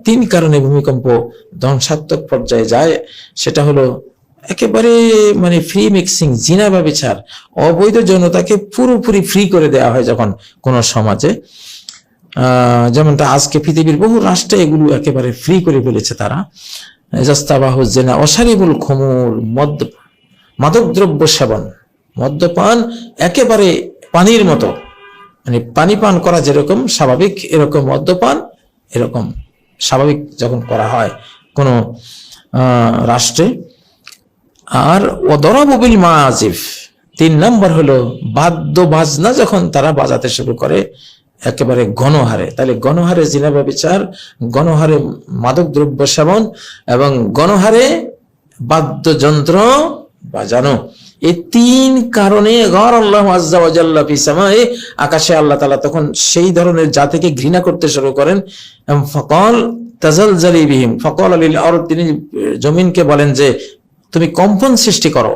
তিন কারণে ভূমিকম্প ধ্বংসাত্মক পর্যায়ে যায়। সেটা হলো একেবারে মানে ফ্রি মিক্সিং, জিনা বা বিচার, অবৈধ যৌনতাকে পুরোপুরি ফ্রি করে দেওয়া হয় যখন কোন সমাজে, যেমনটা আজকে পৃথিবীর বহু রাষ্ট্রে এগুলো একেবারে ফ্রি করে ফেলেছে তারা। জাস্তাবাহু জিনা, অশারিবুল খুমুর, মাদকদ্রব্য সেবন, মদ্যপান একেবারে পানির মতো, মানে পানি পান করা যেরকম স্বাভাবিক, এরকম মদ্যপান এরকম স্বাভাবিক যখন করা হয় কোন রাষ্ট্রে। আর ওদরাবুবিল মাআজিফ, 3 নম্বর হলো বাদ্য বাজনা যখন তারা বাজাতে শুরু করে একেবারে গণহারে, তাহলে গণহারে জিনা ব্যভিচার, গণহারে মাদকদ্রব্য সেবন এবং গণহারে বাদ্যযন্ত্র বাজানো, এই 3 কারণে গর আল্লাহ আজ্জা ওয়া জাল্লা ফি সামায়ে, আকাশে আল্লাহ তাআলা তখন সেই ধরনের জাতিকে ঘৃণা করতে শুরু করেন। ফাকাল তাজালজালি বিহিম ফাকাল লিল আরদ, তিনি জমিনকে বলেন যে তুমি কম্পন সৃষ্টি করো।